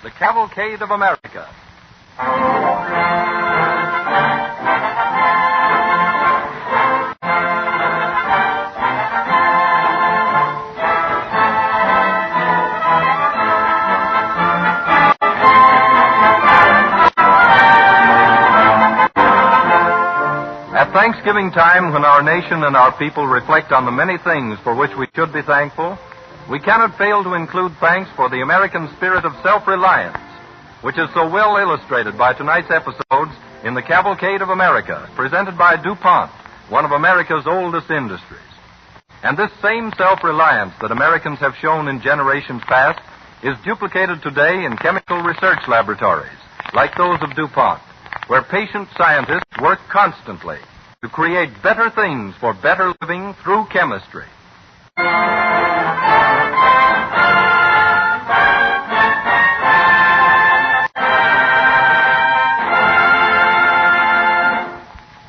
the Cavalcade of America. At Thanksgiving time, when our nation and our people reflect on the many things for which we should be thankful, we cannot fail to include thanks for the American spirit of self-reliance, which is so well illustrated by tonight's episodes in the Cavalcade of America, presented by DuPont, one of America's oldest industries. And this same self-reliance that Americans have shown in generations past is duplicated today in chemical research laboratories, like those of DuPont, where patient scientists work constantly to create better things for better living through chemistry.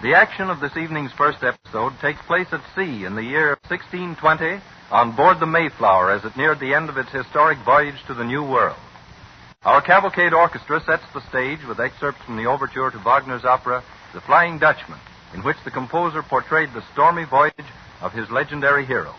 The action of this evening's first episode takes place at sea in the year 1620 on board the Mayflower as it neared the end of its historic voyage to the New World. Our Cavalcade Orchestra sets the stage with excerpts from the overture to Wagner's opera, The Flying Dutchman, in which the composer portrayed the stormy voyage of his legendary hero.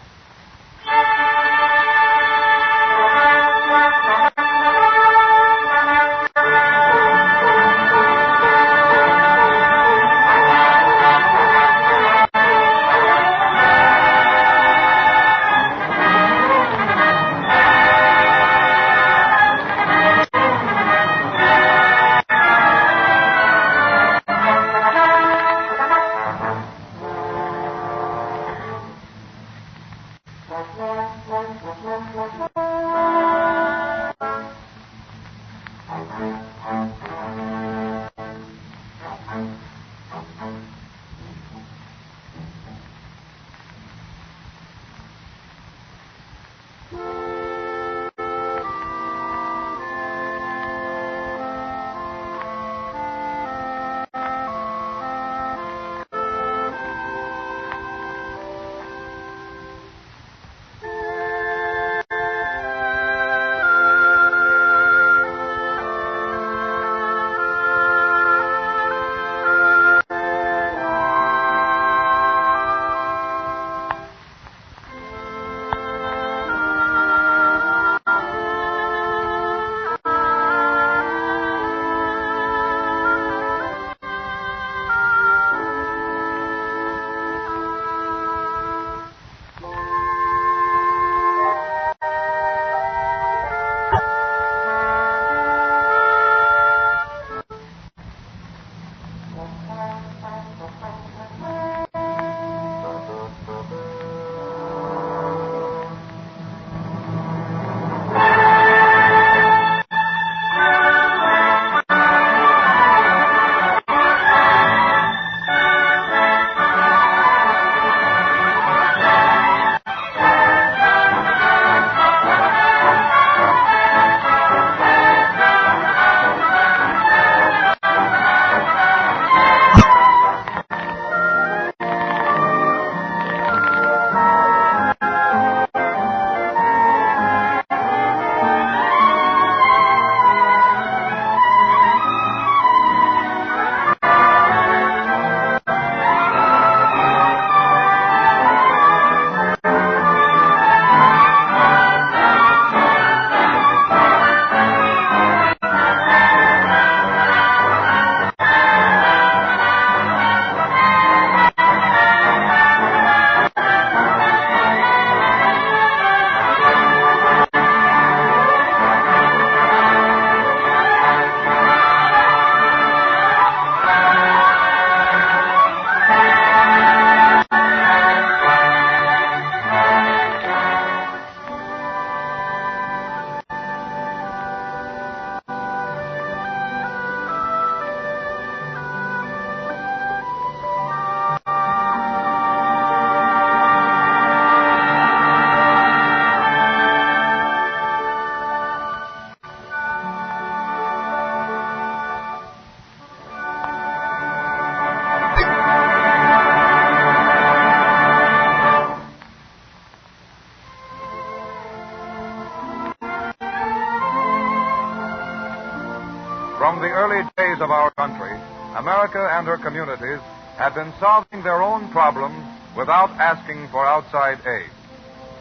From the early days of our country, America and her communities have been solving their own problems without asking for outside aid.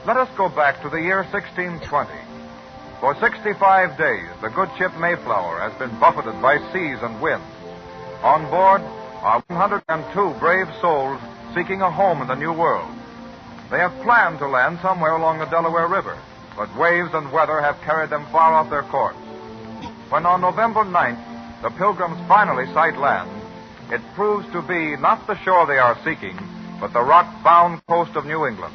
Let us go back to the year 1620. For 65 days, the good ship Mayflower has been buffeted by seas and winds. On board are 102 brave souls seeking a home in the New World. They have planned to land somewhere along the Delaware River, but waves and weather have carried them far off their course. When on November 9th, the Pilgrims finally sight land, it proves to be not the shore they are seeking, but the rock-bound coast of New England.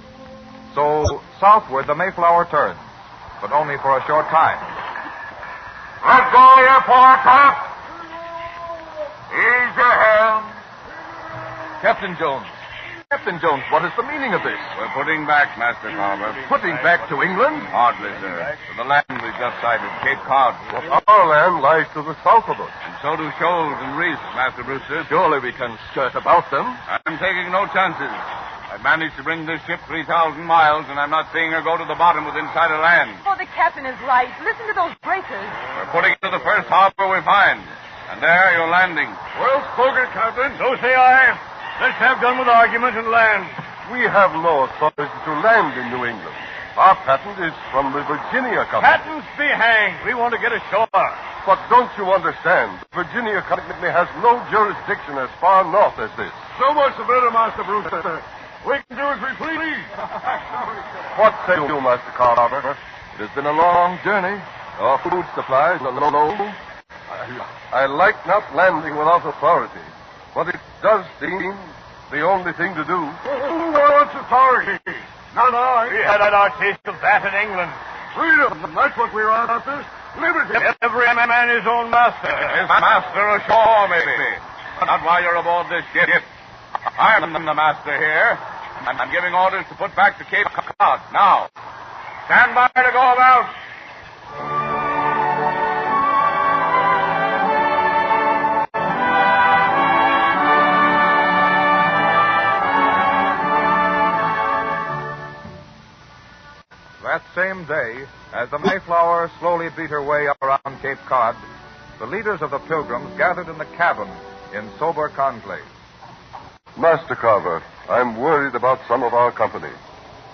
So southward the Mayflower turns, but only for a short time. Let go your foretop! Ease your helm. Captain Jones, what is the meaning of this? We're putting back, Master Carver. Putting back to England? Hardly, sir. To the land we've just sighted, Cape Cod. Our land lies to the south of us. And so do shoals and reefs, Master Brewster. Surely we can skirt about them. I'm taking no chances. I've managed to bring this ship 3,000 miles, and I'm not seeing her go to the bottom within sight of land. Oh, the captain is right. Listen to those breakers. We're putting into the first harbor we find. And there you're landing. Well spoken, Captain. So say I. Let's have done with argument and land. We have no authority to land in New England. Our patent is from the Virginia Company. Patents be hanged. We want to get ashore. But don't you understand? The Virginia Company has no jurisdiction as far north as this. So much the better, Master Brewster. We can do as we please. What say you, Master Carver? It has been a long journey. Our food supplies are low. I like not landing without authority, but it does seem the only thing to do. Who wants authority? Not I. We had our taste of that in England. Freedom, that's what we're after. Liberty. Every man his own master. His master ashore, maybe. Not while you're aboard this ship. I'm the master here, and I'm giving orders to put back to Cape Cod. Now, stand by to go about. That same day, as the Mayflower slowly beat her way up around Cape Cod, the leaders of the Pilgrims gathered in the cabin in sober conclave. Master Carver, I'm worried about some of our company.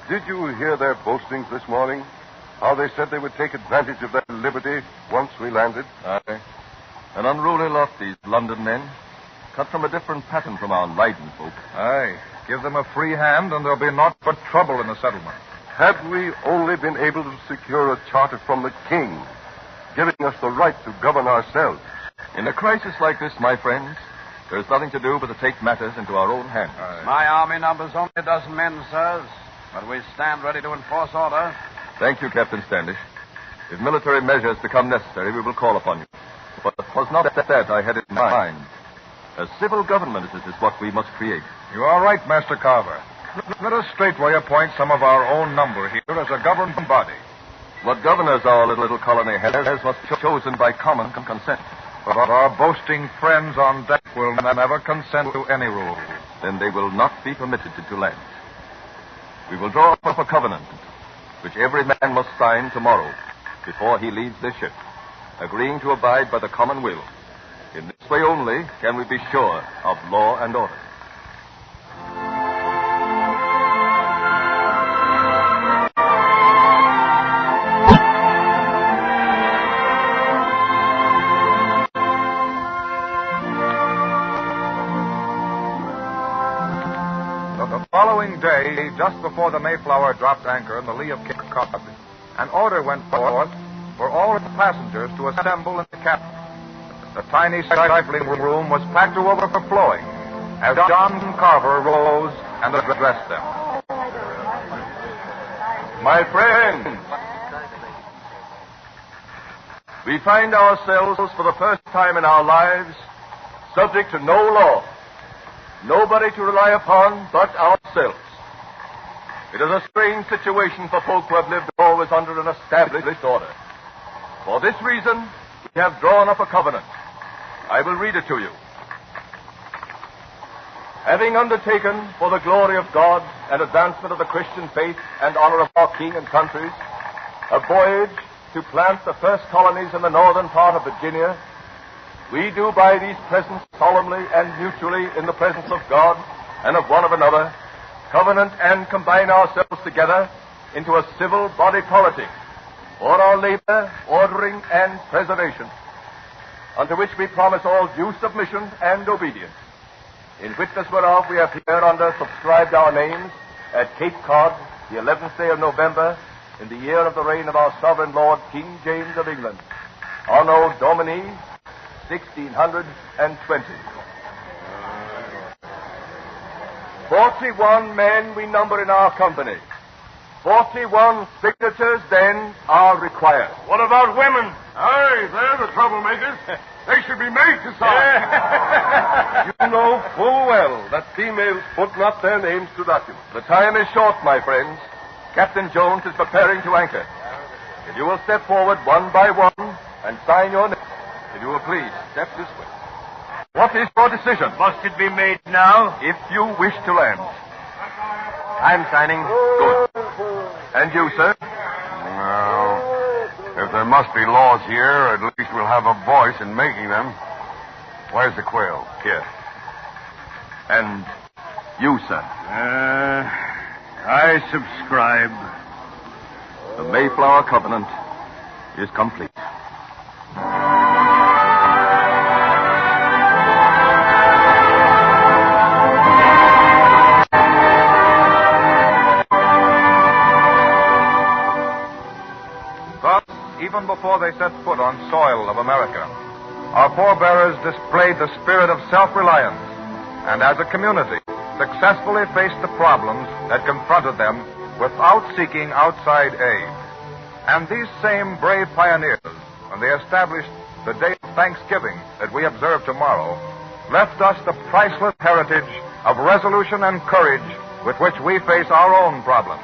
Did you hear their boastings this morning? How they said they would take advantage of their liberty once we landed? Aye. An unruly lot, these London men. Cut from a different pattern from our Leiden folk. Aye. Give them a free hand, and there'll be naught but trouble in the settlement. Had we only been able to secure a charter from the king, giving us the right to govern ourselves. In a crisis like this, my friends, there's nothing to do but to take matters into our own hands. My army number's only a dozen men, sirs, but we stand ready to enforce order. Thank you, Captain Standish. If military measures become necessary, we will call upon you. But it was not that I had in mind. A civil government is what we must create. You are right, Master Carver. Let us straightway appoint some of our own number here as a governing body. What governors our little colony has was chosen by common consent. But our boasting friends on deck will never consent to any rule. Then they will not be permitted to land. We will draw up a covenant, which every man must sign tomorrow, before he leaves this ship, agreeing to abide by the common will. In this way only can we be sure of law and order. The following day, just before the Mayflower dropped anchor in the lee of Cape Cod, an order went forth for all passengers to assemble in the cabin. The tiny stifling room was packed to overflowing as John Carver rose and addressed them. My friends, we find ourselves for the first time in our lives subject to no law, nobody to rely upon but ourselves. It is a strange situation for folk who have lived always under an established order. For this reason, we have drawn up a covenant. I will read it to you. Having undertaken, for the glory of God and advancement of the Christian faith and honor of our king and countries, a voyage to plant the first colonies in the northern part of Virginia, We do by these presents solemnly and mutually in the presence of God and of one another, covenant and combine ourselves together into a civil body politic for our labor, ordering, and preservation, unto which we promise all due submission and obedience. In witness whereof we have hereunder subscribed our names at Cape Cod, the 11th day of November, in the year of the reign of our sovereign Lord, King James of England, Anno Domini 1620. 41 men we number in our company. 41 signatures, then, are required. What about women? Aye, they're the troublemakers. They should be made to sign. You know full well that females put not their names to documents. The time is short, my friends. Captain Jones is preparing to anchor. If you will step forward one by one and sign your name. If you will please, step this way. What is your decision? Must it be made now? If you wish to land. I'm signing. Good. And you, sir? Well, if there must be laws here, at least we'll have a voice in making them. Where's the quill? Here. And you, sir? I subscribe. The Mayflower Covenant is complete. Even before they set foot on soil of America, our forebears displayed the spirit of self-reliance and, as a community, successfully faced the problems that confronted them without seeking outside aid. And these same brave pioneers, when they established the day of Thanksgiving that we observe tomorrow, left us the priceless heritage of resolution and courage with which we face our own problems.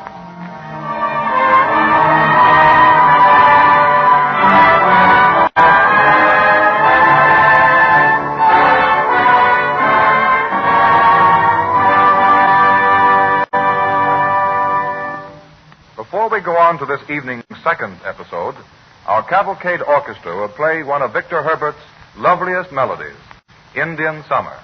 Before we go on to this evening's second episode, our Cavalcade Orchestra will play one of Victor Herbert's loveliest melodies, Indian Summer.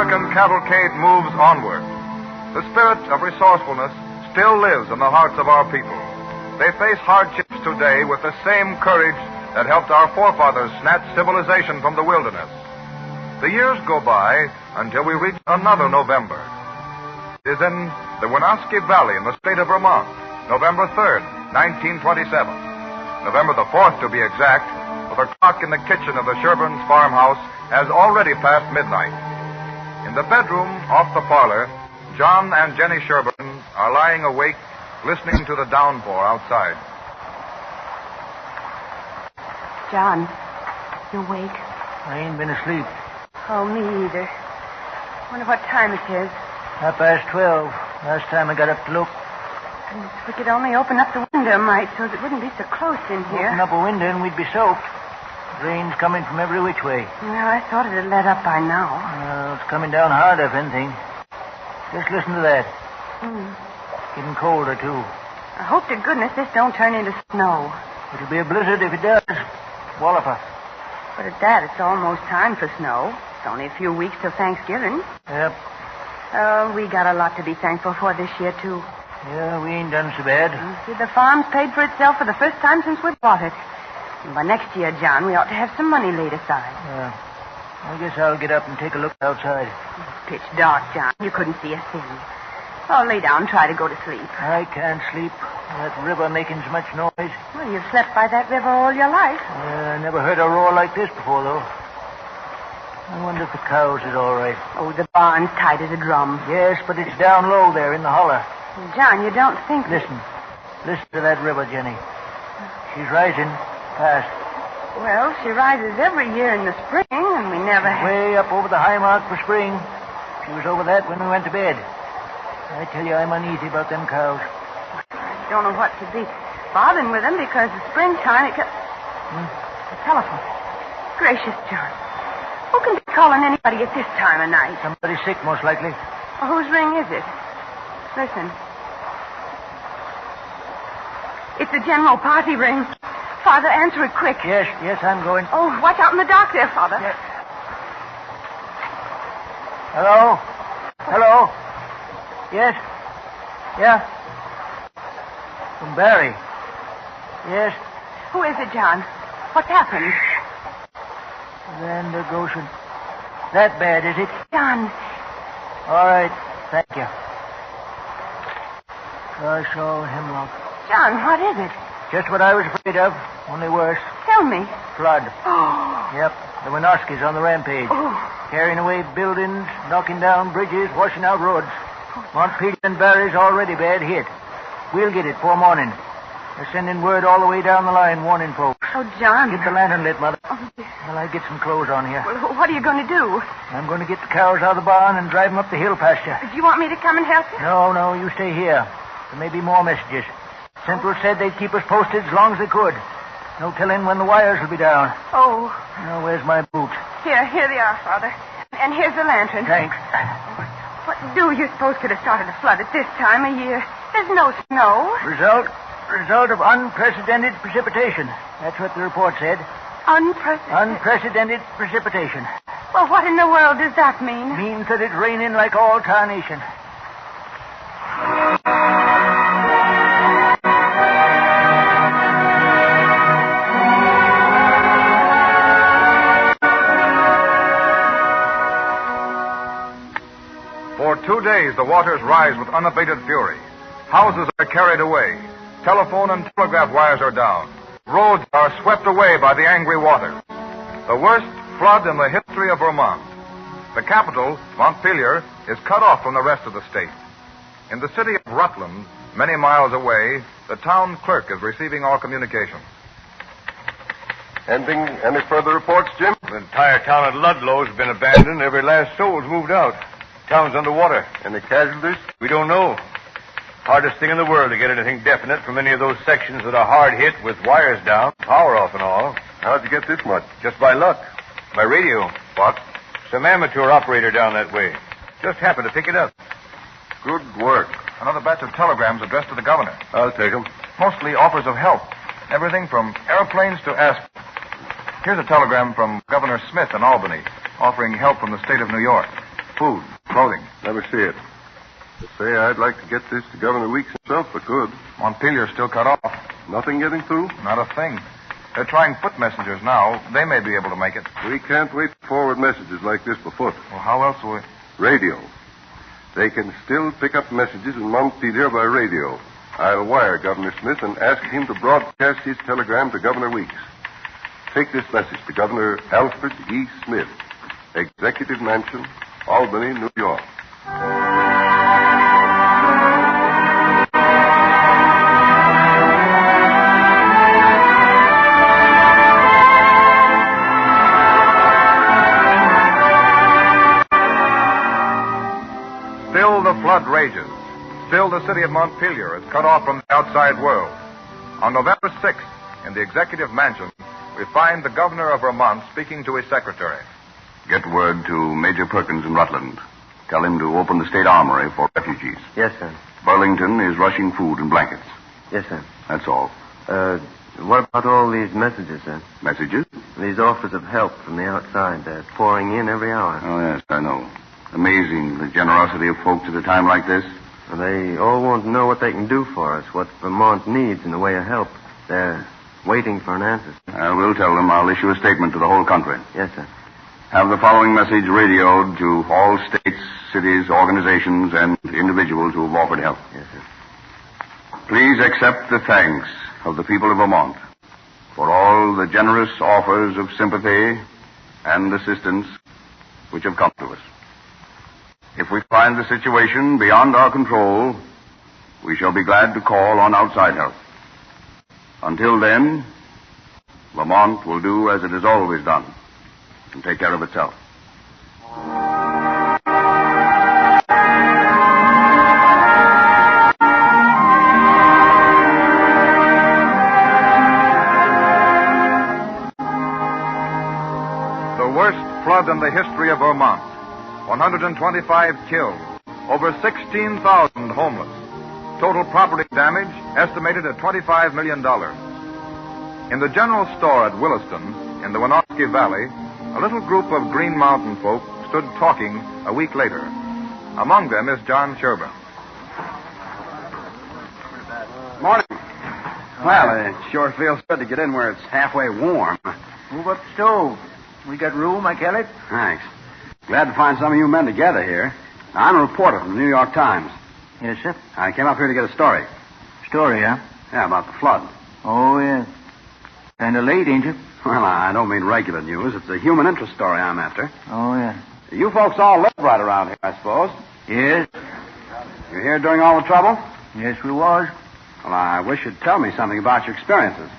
American cavalcade moves onward. The spirit of resourcefulness still lives in the hearts of our people. They face hardships today with the same courage that helped our forefathers snatch civilization from the wilderness. The years go by until we reach another November. It is in the Winooski Valley in the state of Vermont, November 3rd, 1927. November the 4th, to be exact, for the clock in the kitchen of the Sherburns farmhouse has already passed midnight. In the bedroom off the parlor, John and Jenny Sherburn are lying awake, listening to the downpour outside. John, you awake? I ain't been asleep. Oh, me either. Wonder what time it is. 12:30. Last time I got up to look. And if we could only open up the window, might, so it wouldn't be so close in here. Open up a window and we'd be soaked. Rain's coming from every which way. Well, I thought it had let up by now. It's coming down harder, if anything. Just listen to that. Getting colder, too. I hope to goodness this don't turn into snow. It'll be a blizzard if it does. Walloper. But at that, it's almost time for snow. It's only a few weeks till Thanksgiving. Yep. Oh, we got a lot to be thankful for this year, too. Yeah, we ain't done so bad. See, the farm's paid for itself for the first time since we bought it. And by next year, John, we ought to have some money laid aside. I guess I'll get up and take a look outside. It's pitch dark, John. You couldn't see a thing. Oh, lay down and try to go to sleep. I can't sleep. That river making so much noise. Well, you've slept by that river all your life. I never heard a roar like this before, though. I wonder if the cows is all right. Oh, the barn's tight as a drum. Yes, but it's down low there in the holler. John, you don't think... Listen. Listen to that river, Jenny. She's rising fast. Well, she rises every year in the spring, and we never have... Way up over the high mark for spring. She was over that when we went to bed. I tell you, I'm uneasy about them cows. I don't know what to be bothering with them because the springtime it got... The telephone. Gracious, John. Who can be calling anybody at this time of night? Somebody sick, most likely. Well, whose ring is it? Listen. It's a general party ring. Father, answer it quick. Yes, I'm going. Oh, watch out in the dark there, Father. Yes. Hello? Hello? Yes? Yeah? From Barry. Yes? Who is it, John? What's happened? Van der Goshen. That bad, is it? John. All right. Thank you. Gosh, oh, hemlock. John, what is it? Just what I was afraid of, only worse. Tell me. Flood. Oh. Yep. The Winooskis on the rampage. Oh. Carrying away buildings, knocking down bridges, washing out roads. Montpelier and Barry's already bad hit. We'll get it before morning. They're sending word all the way down the line, warning folks. Oh, John. Get the lantern lit, Mother. Oh, dear. Well, I get some clothes on here. Well, what are you going to do? I'm going to get the cows out of the barn and drive them up the hill pasture. Do you want me to come and help you? No, you stay here. There may be more messages. Central said they'd keep us posted as long as they could. No telling when the wires will be down. Oh. Now, where's my boots? Here they are, Father. And here's the lantern. Thanks. What do you suppose could have started a flood at this time of year? There's no snow. Result of unprecedented precipitation. That's what the report said. Unprecedented precipitation. Well, what in the world does that mean? Means that it's raining like all tarnation. For 2 days, the waters rise with unabated fury. Houses are carried away. Telephone and telegraph wires are down. Roads are swept away by the angry waters. The worst flood in the history of Vermont. The capital, Montpelier, is cut off from the rest of the state. In the city of Rutland, many miles away, the town clerk is receiving all communications. Any further reports, Jim? The entire town of Ludlow's been abandoned. Every last soul's moved out. Town's underwater. Any casualties? We don't know. Hardest thing in the world to get anything definite from any of those sections that are hard hit with wires down, power off and all. How'd you get this much? Just by luck. By radio. What? Some amateur operator down that way. Just happened to pick it up. Good work. Another batch of telegrams addressed to the governor. I'll take them. Mostly offers of help. Everything from airplanes to asphalt. Here's a telegram from Governor Smith in Albany, offering help from the state of New York. food, clothing. Never see it. Say, I'd like to get this to Governor Weeks himself if I could. Montpelier's still cut off. Nothing getting through? Not a thing. They're trying foot messengers now. They may be able to make it. We can't wait to forward messages like this by foot. Well, how else will we... Radio. They can still pick up messages in Montpelier by radio. I'll wire Governor Smith and ask him to broadcast his telegram to Governor Weeks. Take this message to Governor Alfred E. Smith, Executive Mansion, Albany, New York. Still the flood rages. Still the city of Montpelier is cut off from the outside world. On November 6th, in the Executive Mansion, we find the governor of Vermont speaking to his secretary. Get word to Major Perkins in Rutland. Tell him to open the state armory for refugees. Yes, sir. Burlington is rushing food and blankets. Yes, sir. That's all. What about all these messages, sir? Messages? These offers of help from the outside. They're pouring in every hour. Oh, yes, I know. Amazing, the generosity of folks at a time like this. Well, they all want to know what they can do for us, what Vermont needs in the way of help. They're waiting for an answer, sir. I will tell them. I'll issue a statement to the whole country. Yes, sir. Have the following message radioed to all states, cities, organizations, and individuals who have offered help. Yes, sir. Please accept the thanks of the people of Vermont for all the generous offers of sympathy and assistance which have come to us. If we find the situation beyond our control, we shall be glad to call on outside help. Until then, Vermont will do as it has always done and take care of itself. The worst flood in the history of Vermont. 125 killed. Over 16,000 homeless. Total property damage estimated at $25 million. In the general store at Williston, in the Winooski Valley, a little group of Green Mountain folk stood talking a week later. Among them is John Sherburne. Morning. Well, it sure feels good to get in where it's halfway warm. Move up the stove. We got room, I tell it. Thanks. Glad to find some of you men together here. Now, I'm a reporter from the New York Times. Yes, sir. I came up here to get a story. Story, huh? Yeah, about the flood. Oh, yes. Kind of late, ain't you? Well, I don't mean regular news. It's a human interest story I'm after. Oh, yeah. You folks all live right around here, I suppose. Yes. You here during all the trouble? Yes, we was. Well, I wish you'd tell me something about your experiences.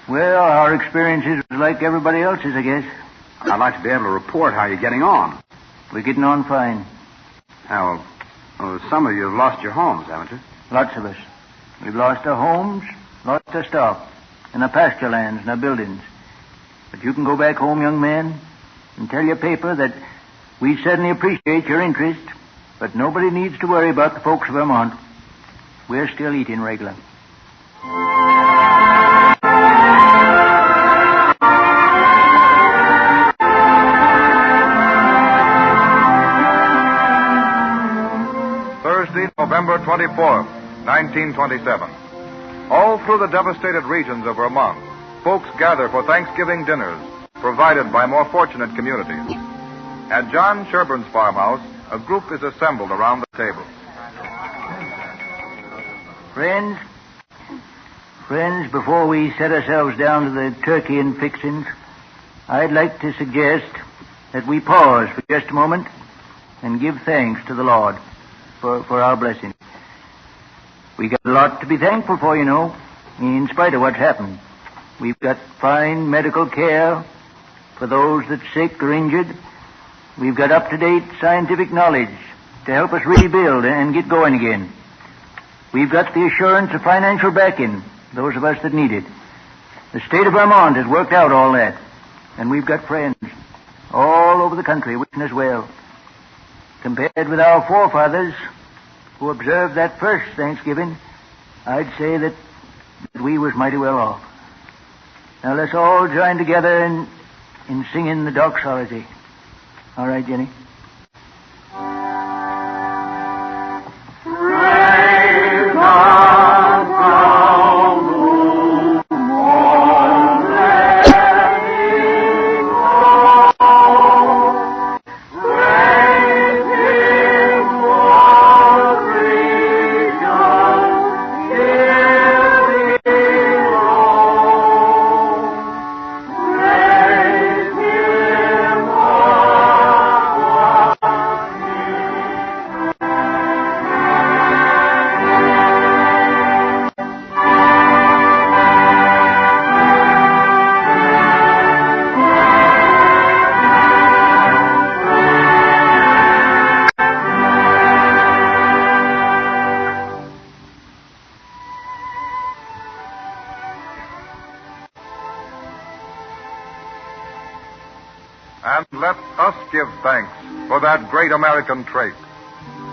Well, our experiences was like everybody else's, I guess. I'd like to be able to report how you're getting on. We're getting on fine. Well, some of you have lost your homes, haven't you? Lots of us. We've lost our homes, lost our stock, and our pasture lands and our buildings. But you can go back home, young man, and tell your paper that we certainly appreciate your interest, but nobody needs to worry about the folks of Vermont. We're still eating regular. Thursday, November 24th, 1927. All through the devastated regions of Vermont, folks gather for Thanksgiving dinners provided by more fortunate communities. At John Sherburne's farmhouse, a group is assembled around the table. Friends, before we set ourselves down to the turkey and fixings, I'd like to suggest that we pause for just a moment and give thanks to the Lord for our blessing. We got a lot to be thankful for, you know, in spite of what's happened. We've got fine medical care for those that's sick or injured. We've got up-to-date scientific knowledge to help us rebuild and get going again. We've got the assurance of financial backing, those of us that need it. The state of Vermont has worked out all that. And we've got friends all over the country wishing us well. Compared with our forefathers who observed that first Thanksgiving, I'd say that we was mighty well off. Now let's all join together in singing the doxology. All right, Jenny? And let us give thanks for that great American trait.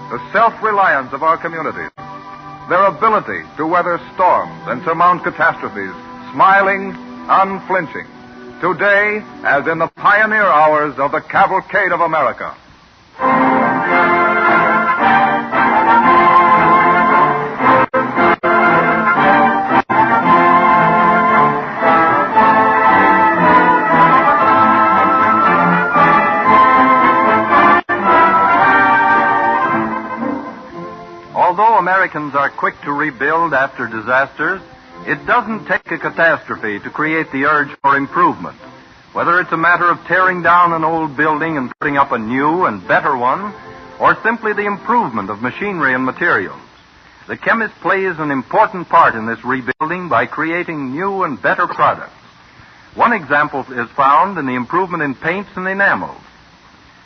The self-reliance of our communities, their ability to weather storms and surmount catastrophes, smiling, unflinching, today as in the pioneer hours of the Cavalcade of America. Although Americans are quick to rebuild after disasters, it doesn't take a catastrophe to create the urge for improvement. Whether it's a matter of tearing down an old building and putting up a new and better one, or simply the improvement of machinery and materials, the chemist plays an important part in this rebuilding by creating new and better products. One example is found in the improvement in paints and enamels.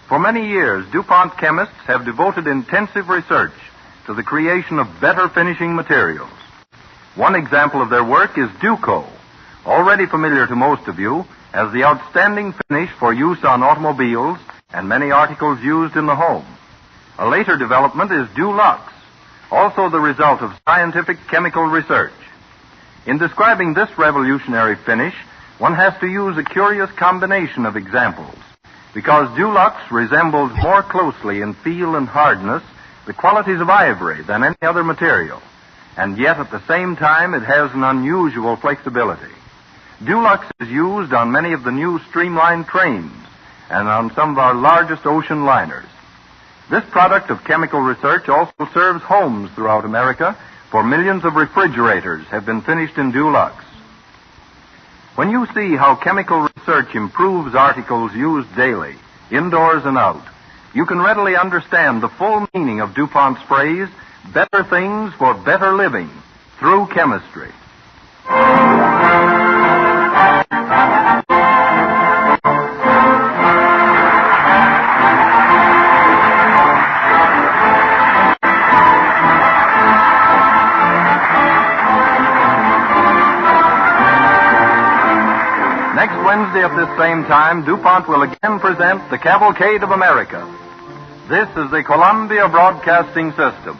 For many years, DuPont chemists have devoted intensive research to the creation of better finishing materials. One example of their work is Duco, already familiar to most of you as the outstanding finish for use on automobiles and many articles used in the home. A later development is Dulux, also the result of scientific chemical research. In describing this revolutionary finish, one has to use a curious combination of examples, because Dulux resembles more closely in feel and hardness the qualities of ivory than any other material, and yet at the same time it has an unusual flexibility. Dulux is used on many of the new streamlined trains and on some of our largest ocean liners. This product of chemical research also serves homes throughout America, for millions of refrigerators have been finished in Dulux. When you see how chemical research improves articles used daily, indoors and out, you can readily understand the full meaning of DuPont's phrase, better things for better living, through chemistry. Next Wednesday at this same time, DuPont will again present the Cavalcade of America. This is the Columbia Broadcasting System.